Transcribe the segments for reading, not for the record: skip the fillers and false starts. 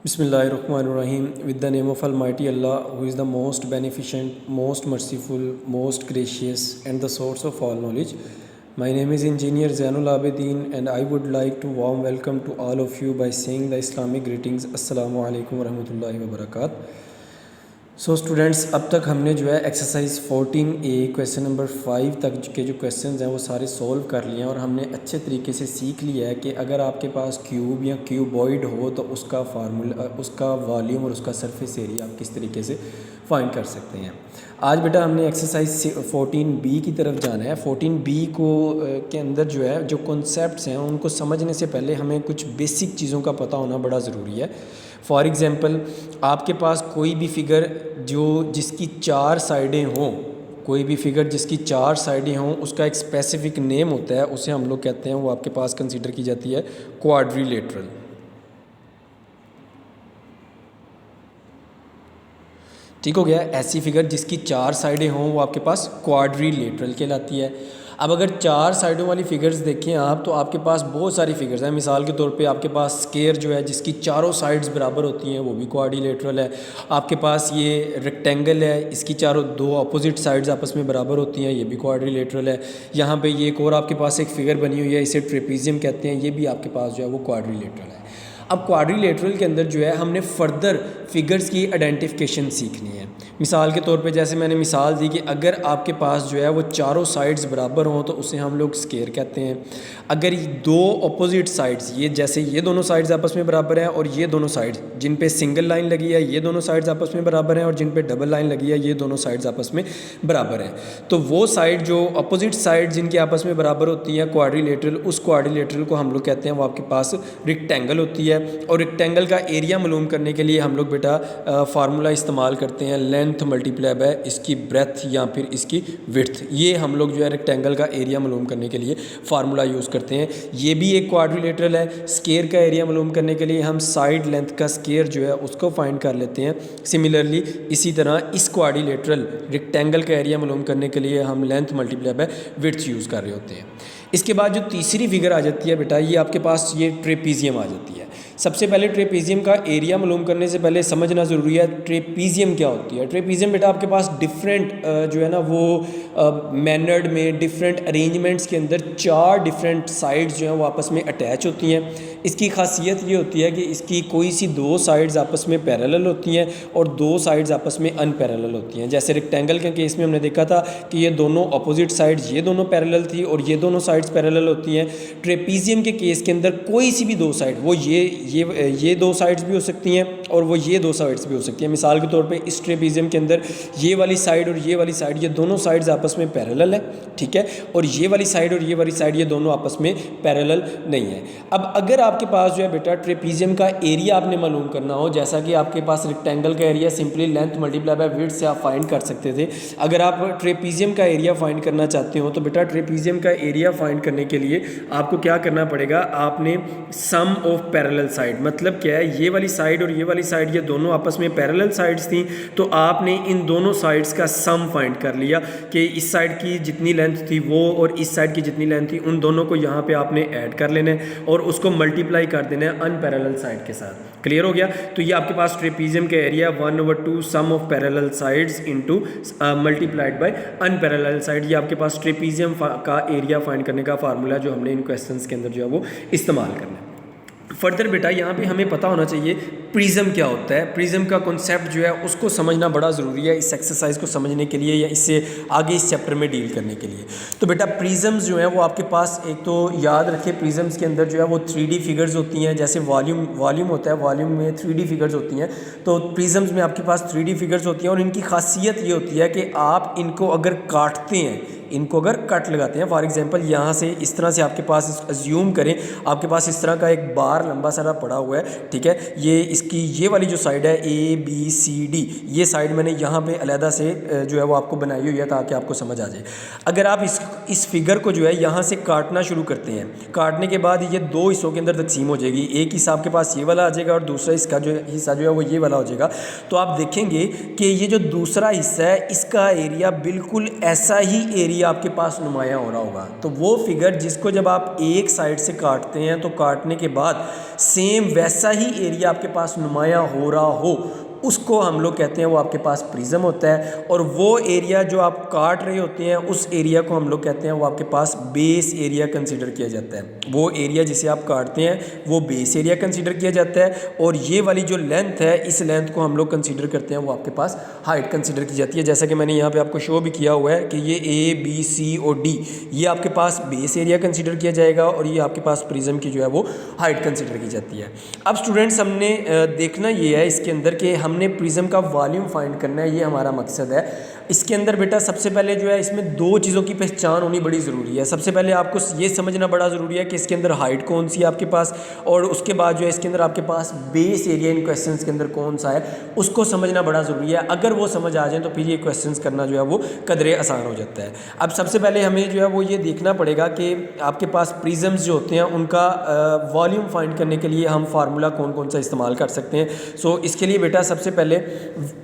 Bismillahirrahmanirrahim. With the name of Almighty Allah, who is the most beneficent, most merciful, most gracious, and the source of all knowledge. My name is Engineer Zainul Abidin, and I would like to warm welcome to all of you by saying the Islamic greetings. Assalamu alaikum warahmatullahi wabarakatuh. So students, अब तक हमने जो है exercise 14A question number 5 तक के जो questions हैं वो सारे सॉल्व कर लिए हैं और हमने अच्छे तरीके से सीख लिया है कि अगर आपके पास क्यूब या क्यूबॉइड हो तो उसका फार्मूला, उसका वॉल्यूम और उसका सरफेस एरिया आप किस तरीके से फाइंड कर सकते हैं। आज बेटा हमने एक्सरसाइज 14B की तरफ जाना है। 14B को के अंदर जो है जो कॉन्सेप्ट्स हैं उनको समझने से पहले हमें कुछ बेसिक चीज़ों का पता होना बड़ा ज़रूरी है। फॉर एग्ज़ाम्पल, आपके पास कोई भी फिगर जिसकी 4 साइडें हों, कोई भी फिगर जिसकी 4 साइडें हों, उसका एक स्पेसिफिक नेम होता है, उसे हम लोग कहते हैं, वो आपके पास कंसीडर की जाती है क्वाड्रिलेटरल। ठीक हो गया। ऐसी फिगर जिसकी 4 साइडें हों वो आपके पास क्वाड्रिलेटरल कहलाती है। अब अगर 4 साइडों वाली फिगर्स देखें आप, तो आपके पास बहुत सारी फिगर्स हैं। मिसाल के तौर पे आपके पास स्क्वायर जो है जिसकी चारों साइड्स बराबर होती हैं वो भी क्वाड्रिलेटरल है। आपके पास ये रेक्टेंगल है, इसकी चारों 2 अपोजिट साइड्स आपस में बराबर होती हैं, ये भी क्वाड्रिलेटरल है। यहाँ पे ये एक और आपके पास एक फिगर बनी हुई है, इसे ट्रेपीजियम कहते हैं, ये भी आपके पास जो है वो क्वाड्रिलेटरल है। अब क्वाड्रिलेटरल के अंदर जो है हमने फर्दर फिगर्स की आइडेंटिफिकेशन सीखनी है। मिसाल के तौर पे जैसे मैंने मिसाल दी कि अगर आपके पास जो है वो चारों साइड्स बराबर हों तो उसे हम लोग स्क्वायर कहते हैं। अगर 2 अपोजिट साइड्स, ये जैसे ये दोनों साइड्स आपस में बराबर हैं और ये दोनों साइड्स जिन पे सिंगल लाइन लगी है ये दोनों साइड्स आपस में बराबर हैं और जिन पे डबल लाइन लगी है ये दोनों साइड्स आपस में बराबर हैं, तो वो साइड जो अपोजिट साइड जिनके आपस में बराबर होती हैं क्वाड्रिलेटरल, उस क्वाड्रिलेटरल को हम लोग कहते हैं वो आपके पास रेक्टेंगल होती है। और रेक्टेंगल का एरिया मालूम करने के लिए हम लोग बेटा फार्मूला इस्तेमाल करते हैं, लेंथ मल्टीप्लाई बाय इसकी ब्रेथ या फिर इसकी विड्थ। ये हम लोग जो है रेक्टेंगल का एरिया मालूम करने के लिए फार्मूला यूज़ करते हैं। ये भी एक क्वाड्रिलेटरल है। स्क्वायर का एरिया मालूम करने के लिए हम साइड लेंथ का स्क्वायर जो है उसको फाइंड कर लेते हैं। सिमिलरली इसी तरह इस क्वाड्रिलेटरल रेक्टेंगल का एरिया मालूम करने के लिए हम length multiply by width use कर रहे होते हैं। इसके बाद जो तीसरी फिगर आ जाती है बेटा, ये आपके पास ये ट्रेपीजियम आ जाती है। सबसे पहले ट्रेपीजियम का एरिया मालूम करने से पहले समझना ज़रूरी है ट्रेपीजियम क्या होती है। ट्रेपीजियम बेटा आपके पास डिफरेंट जो है ना वो मैनर्ड में डिफरेंट अरेंजमेंट्स के अंदर 4 डिफरेंट साइड्स जो हैं वो आपस में अटैच होती हैं। इसकी खासियत ये होती है कि इसकी कोई सी 2 साइड्स आपस में पैरेलल होती हैं और 2 साइड्स आपस में अनपैरेलल होती हैं। जैसे रेक्टेंगल के केस में हमने देखा था कि ये दोनों अपोजिट साइड्स ये दोनों पैरेलल थी और ये दोनों साइड्स पैरेलल होती हैं। ट्रेपीजियम के केस के अंदर कोई सी भी 2 साइड, वो ये 2 साइड्स भी हो सकती हैं और वो ये 2 साइड्स भी हो सकती हैं। मिसाल के तौर पे इस ट्रेपीजियम के अंदर ये वाली साइड और ये वाली साइड, ये दोनों साइड्स आपस में पैरेलल है, ठीक है, और ये वाली साइड और ये वाली साइड ये दोनों आपस में पैरेलल नहीं है। अब अगर आपके पास जो है बेटा ट्रेपीजियम का एरिया आपने मालूम करना हो, जैसा कि आपके पास रेक्टेंगल का area simply length multiply by width से आप फाइंड कर सकते थे। अगर आप ट्रेपीजियम का एरिया फाइंड करना चाहते हो तो बेटा ट्रेपीजियम का एरिया फाइंड करने के लिए आपको क्या करना पड़ेगा, आपने सम ऑफ पैरेलल साइड, मतलब क्या है, ये वाली साइड और ये वाली साइड ये दोनों आपस में पैरेलल साइड्स थी, तो आपने इन दोनों साइड्स का सम फाइंड कर लिया कि इस साइड की जितनी लेंथ थी वो और इस साइड की जितनी लेंथ थी उन दोनों को यहाँ पे आपने ऐड कर लेना है और उसको मल्टीप्लाई कर देना है अनपैरेलल साइड के साथ। क्लियर हो गया। तो ये आपके पास ट्रेपीजियम का area 1/2 sum of parallel sides into multiplied by unparallel side, ये आपके पास ट्रेपीजियम का एरिया फाइंड करने का फार्मूला जो हमने इन क्वेश्चंस के अंदर जो है वो इस्तेमाल करना है। फर्दर बेटा यहाँ पे हमें पता होना चाहिए प्रिज्म क्या होता है। प्रिज्म का कॉन्सेप्ट जो है उसको समझना बड़ा ज़रूरी है इस एक्सरसाइज को समझने के लिए या इससे आगे इस चैप्टर में डील करने के लिए। तो बेटा प्रिज्म्स जो है वो आपके पास, एक तो याद रखें प्रिज्म्स के अंदर जो है वो 3D फिगर्स होती हैं। जैसे वॉल्यूम होता है, वॉल्यूम में 3D फिगर्स होती हैं, तो प्रिज्म्स में आपके पास 3D फिगर्स होती हैं और इनकी खासियत ये होती है कि आप इनको अगर काटते हैं, इनको अगर कट लगाते हैं, फॉर एग्जांपल यहाँ से इस तरह से आपके पास अज्यूम करें आपके पास इस तरह का एक बार लंबा सारा पड़ा हुआ है, ठीक है, ये वाली जो साइड है ABCD, ये साइड मैंने यहाँ पे अलहदा से जो है वो आपको बनाई हुई है ताकि आपको समझ आ जाए। अगर आप इस फिगर को जो है यहाँ से काटना शुरू करते हैं, काटने के बाद ये दो हिस्सों के अंदर तकसीम हो जाएगी। एक हिस्सा आपके पास ये वाला आ जाएगा और दूसरा इसका जो हिस्सा जो है वो ये वाला हो जाएगा। तो आप देखेंगे कि ये जो दूसरा हिस्सा है इसका एरिया बिल्कुल ऐसा ही एरिया आपके पास नुमायाँ हो रहा होगा। तो वो फिगर जिसको जब आप एक साइड से काटते हैं तो काटने के बाद सेम वैसा ही एरिया आपके पास नुमायाँ हो रहा हो, उसको हम लोग कहते हैं वो आपके पास प्रिज्म होता है। और वो एरिया जो आप काट रहे होते हैं उस एरिया को हम लोग कहते हैं वो आपके पास बेस एरिया कंसीडर किया जाता है। वो एरिया जिसे आप काटते हैं वो बेस एरिया कंसीडर किया जाता है। और ये वाली जो लेंथ है इस लेंथ को हम लोग कंसीडर करते हैं वो आपके पास हाइट कंसीडर की जाती है। जैसा कि मैंने यहाँ पर आपको शो भी किया हुआ है कि ये A, B, C और D ये आपके पास बेस एरिया कंसीडर किया जाएगा और ये आपके पास प्रिज्म की जो है वो हाइट कंसीडर की जाती है। अब स्टूडेंट्स हमने देखना ये है इसके अंदर कि हमने प्रिज्म का वॉल्यूम फाइंड करना है, ये हमारा मकसद है। इसके अंदर बेटा सबसे पहले जो है इसमें दो चीज़ों की पहचान होनी बड़ी ज़रूरी है। सबसे पहले आपको ये समझना बड़ा ज़रूरी है कि इसके अंदर हाइट कौन सी है आपके पास, और उसके बाद जो है इसके अंदर आपके पास बेस एरिया इन क्वेश्चंस के अंदर कौन सा है उसको समझना बड़ा ज़रूरी है। अगर वो समझ आ जाए तो फिर ये क्वेश्चंस करना जो है वो कदरे आसान हो जाता है। अब सबसे पहले हमें जो है वो ये देखना पड़ेगा कि आपके पास प्रिज्म्स जो होते हैं उनका वॉल्यूम फाइंड करने के लिए हम फार्मूला कौन कौन सा इस्तेमाल कर सकते हैं। सो इसके लिए बेटा सबसे पहले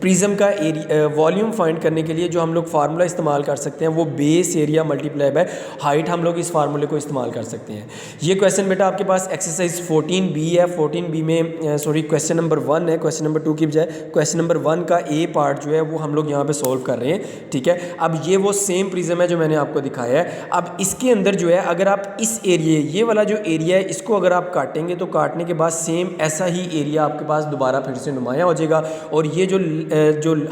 प्रिज्म का एरिया वॉल्यूम फाइंड करने के लिए जो हम लोग फार्मूला इस्तेमाल कर सकते हैं वो base area multiply by height, हम लोग इस फार्मूले को इस्तेमाल कर सकते हैं। ये क्वेश्चन बेटा आपके पास एक्सरसाइज 14B है। 14B में क्वेश्चन नंबर 1 है, क्वेश्चन नंबर 2 की बजाय क्वेश्चन नंबर 1 का ए पार्ट जो है वो हम लोग यहाँ पे सॉल्व कर रहे हैं। ठीक है, अब ये वो सेम प्रिज्म है जो मैंने आपको दिखाया है। अब इसके अंदर जो है अगर आप इस एरिया ये वाला जो एरिया है इसको अगर आप काटेंगे तो काटने के बाद सेम ऐसा ही एरिया आपके पास दोबारा फिर से नुमायाँ हो जाएगा। और ये जो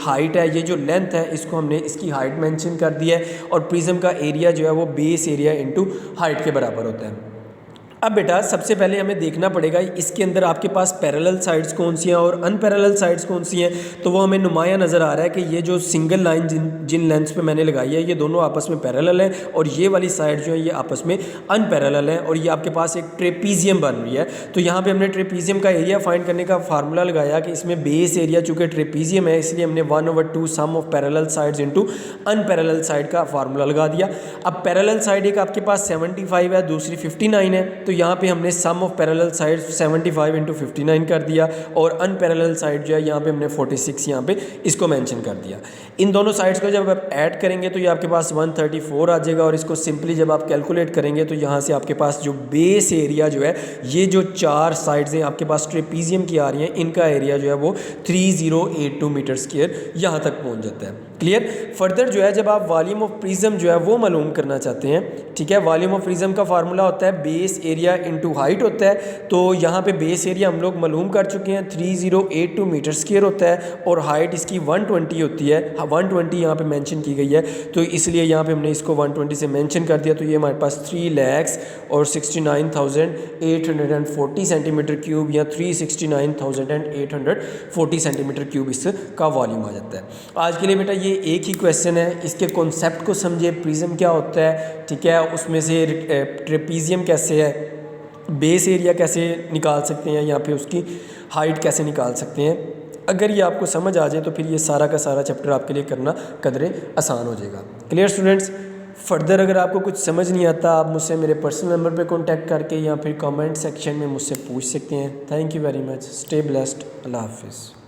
हाइट है, ये जो लेंथ है, इसको हमने इसकी हाइट मेंशन कर दी है। और प्रिज्म का एरिया जो है वो बेस एरिया इनटू हाइट के बराबर होता है। अब बेटा सबसे पहले हमें देखना पड़ेगा इसके अंदर आपके पास पैरेलल साइड्स कौन सी हैं और अनपैरेलल साइड्स कौन सी हैं। तो वो हमें नुमायाँ नज़र आ रहा है कि ये जो सिंगल लाइन जिन लेंथ्स पे मैंने लगाई है ये दोनों आपस में पैरेलल हैं और ये वाली साइड जो है ये आपस में अनपैरेलल है। और ये आपके पास एक ट्रेपीजियम बन रही है। तो यहाँ पे हमने ट्रेपीजियम का एरिया फाइंड करने का फार्मूला लगाया कि इसमें बेस एरिया चूँकि ट्रेपीजियम है इसलिए हमने 1/2 sum of parallel sides into unparallel side का फार्मूला लगा दिया। अब पैरेलल साइड एक आपके पास 75 है, दूसरी 59 है। तो यहाँ पे हमने सम ऑफ पैरेलल साइड 75 इंटू 59 कर दिया और अनपैरेलल साइड जो है यहाँ पे हमने 46 यहाँ पे इसको मेंशन कर दिया। इन दोनों साइड्स को जब आप ऐड करेंगे तो ये आपके पास 134 आ जाएगा। और इसको सिंपली जब आप कैलकुलेट करेंगे तो यहाँ से आपके पास जो बेस एरिया जो है ये जो चार साइड्स हैं आपके पास ट्रेपीजियम की आ रही हैं, इनका एरिया जो है वो 3082 मीटर स्क्वायर यहाँ तक पहुँच जाता है। क्लियर। फर्दर जो है जब आप वॉल्यूम ऑफ प्रिज्म जो है वो मालूम करना चाहते हैं, ठीक है, वॉल्यूम ऑफ प्रिज्म का फार्मूला होता है बेस एरिया इंटू हाइट होता है। तो यहाँ पे बेस एरिया हम लोग मालूम कर चुके हैं 3082 मीटर स्क्वायर होता है और हाइट इसकी 120 होती है। 120 यहाँ पे मेंशन की गई है तो इसलिए यहाँ पे हमने इसको 120 से मेंशन कर दिया। तो ये हमारे पास 3,69,840 सेंटीमीटर क्यूब या 369,840 सेंटीमीटर क्यूब इसका वॉल्यूम आ जाता है। आज के लिए बेटा ये एक ही क्वेश्चन है, इसके कॉन्सेप्ट को समझिए, प्रिज्म क्या होता है, ठीक है, उसमें से ट्रेपीजियम कैसे है, बेस एरिया कैसे निकाल सकते हैं या फिर उसकी हाइट कैसे निकाल सकते हैं। अगर ये आपको समझ आ जाए तो फिर ये सारा का सारा चैप्टर आपके लिए करना कदरे आसान हो जाएगा। Clear students. फर्दर अगर आपको कुछ समझ नहीं आता आप मुझसे मेरे पर्सनल नंबर पे कांटेक्ट करके या फिर कमेंट सेक्शन में मुझसे पूछ सकते हैं। Thank you very much. Stay blessed. अल्लाह हाफिज़।